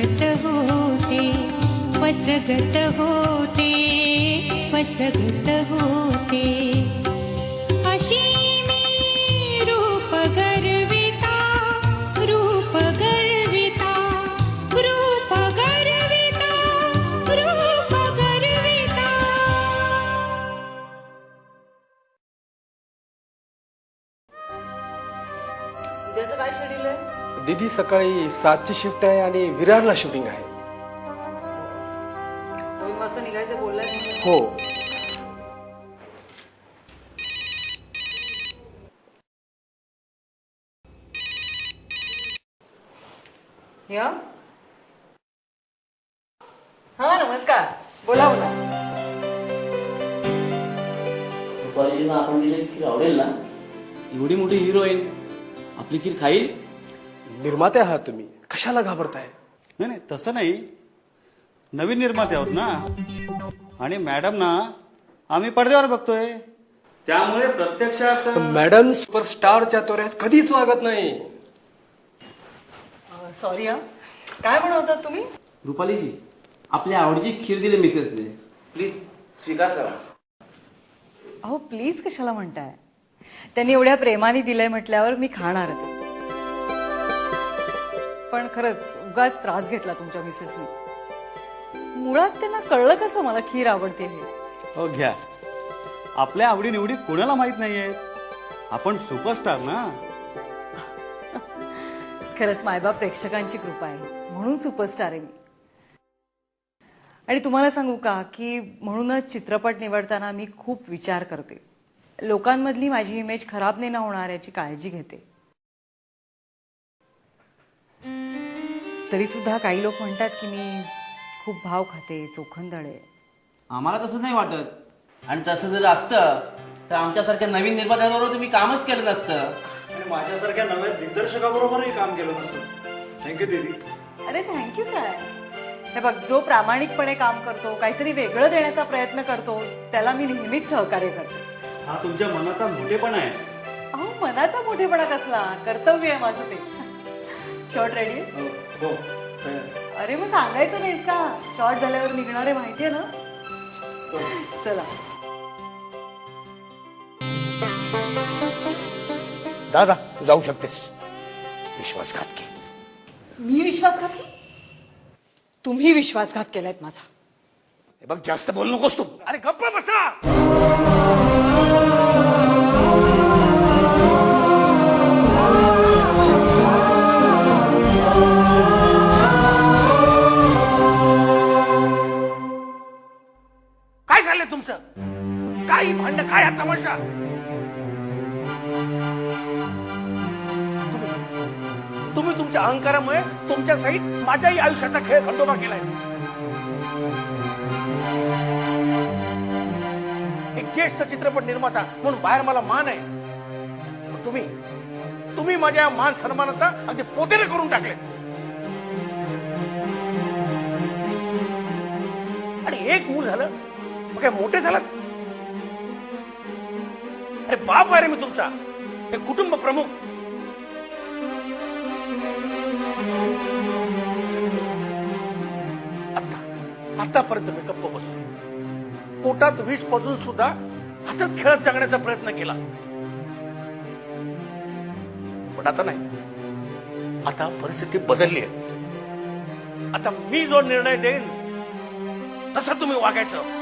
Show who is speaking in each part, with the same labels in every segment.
Speaker 1: फसगत होते फसगत होते फसगत होते अशी मी रूप गर्विता रूप गर्विता रूप गर्विता रूप गर्विता.
Speaker 2: उद्याचं काय शेड्यूल आहे?
Speaker 3: दीदी सकाळी 7ची शिफ्ट आहे आणि विरारला शूटिंग आहे.
Speaker 2: 2 वाजता निघायचं बोललाय.
Speaker 3: हो.
Speaker 2: या हा नमस्कार. बोला बोला.
Speaker 4: कॉलेजला आपण दिलेली खीर आवडेल ना? एवढी मोठी हिरोईन आपली खीर खाईल?
Speaker 3: निर्माते आहात तुम्ही, कशाला घाबरताय?
Speaker 5: नाही नाही तसं नाही, नवीन निर्माते आहोत ना, आणि मॅडम ना आम्ही पडद्यावर बघतोय, त्यामुळे प्रत्यक्षात
Speaker 3: मॅडम सुपरस्टारच्या तोऱ्यात कधी स्वागत नाही.
Speaker 2: सॉरी हा. काय म्हणवतात तुम्ही?
Speaker 4: रुपालीजी, आपल्या आवडीची खीर दिली मिसेसने, प्लीज स्वीकार करा.
Speaker 2: अहो प्लीज कशाला म्हणताय? त्यांनी एवढ्या प्रेमाने दिलंय म्हटल्यावर मी खाणारच. पण खरंच उगाच त्रास घेतला तुमच्या मिसेसने. मुळात त्यांना कळलं कसं मला खीर आवडते हे?
Speaker 5: हो घ्या, आपल्या आवडीनिवडी कोणाला माहित नाहीये, आपण सुपरस्टार ना.
Speaker 2: खरंच मायबाप प्रेक्षकांची कृपा आहे म्हणून सुपरस्टार आहे मी. आणि तुम्हाला सांगू का की म्हणूनच चित्रपट निवडताना मी खूप विचार करते. लोकांमधली माझी इमेज खराब नाही ना होणार याची काळजी घेते. तरी सुद्धा काही लोक म्हणतात की मी खूप भाव खाते, चोखंदळ आहे.
Speaker 4: आम्हाला तसं नाही वाटत, आणि तसं जर असतं तर आमच्यासारख्या नवीन निर्मात्याबरोबर तुम्ही कामच केलं नसतं,
Speaker 5: आणि माझ्यासारख्या नव्या दिग्दर्शकाबरोबरही काम केलं नसतं. थँक्यू दीदी.
Speaker 2: अरे थँक्यू काय. हे बघ, जो प्रामाणिकपणे काम करतो, काहीतरी वेगळं देण्याचा प्रयत्न करतो, त्याला मी नेहमीच सहकार्य करते.
Speaker 5: हा तुमच्या मनाचा मोठेपणा आहे.
Speaker 2: अहो मनाचा मोठेपणा कसला, कर्तव्य आहे माझं ते. Shot ready?
Speaker 5: हो.
Speaker 2: अरे मग सांगायचं नाहीस का? शॉर्ट झाल्यावर निघणारे माहितीये ना. चला.
Speaker 6: दादा तू जाऊ शकतेस. विश्वासघात की.
Speaker 2: मी विश्वासघात? तुम्ही विश्वासघात केलायत माझा.
Speaker 6: हे बघ, जास्त बोलू नकोस तू.
Speaker 3: अरे गप्प बसा.
Speaker 7: काय झालंय तुमचं? काही भांडण, काय हा तमाशा? तुम्ही तुमच्या अहंकारामुळे तुमच्या सहित माझ्याही आयुष्याचा खेळ खंडोबा केलाय. एक ज्येष्ठ चित्रपट निर्माता म्हणून बाहेर मला मान आहे, पण तुम्ही माझ्या मान सन्मानाचा अगदी पोतेरे करून टाकले. आणि एक मूल झालं मग काय मोठे झालात? अरे बाप आहे रे मी तुमचा, एक कुटुंब प्रमुख. आतापर्यंत मी गप्प बसून पोटात विष पाजून सुद्धा हसत खेळत जगण्याचा प्रयत्न केला, पण आता नाही. आता परिस्थिती बदलली आहे. आता मी जो निर्णय देईन तसं तुम्ही वागायचं.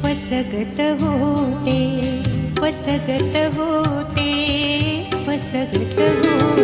Speaker 1: फसगत होते फसगत होते फसगत होते.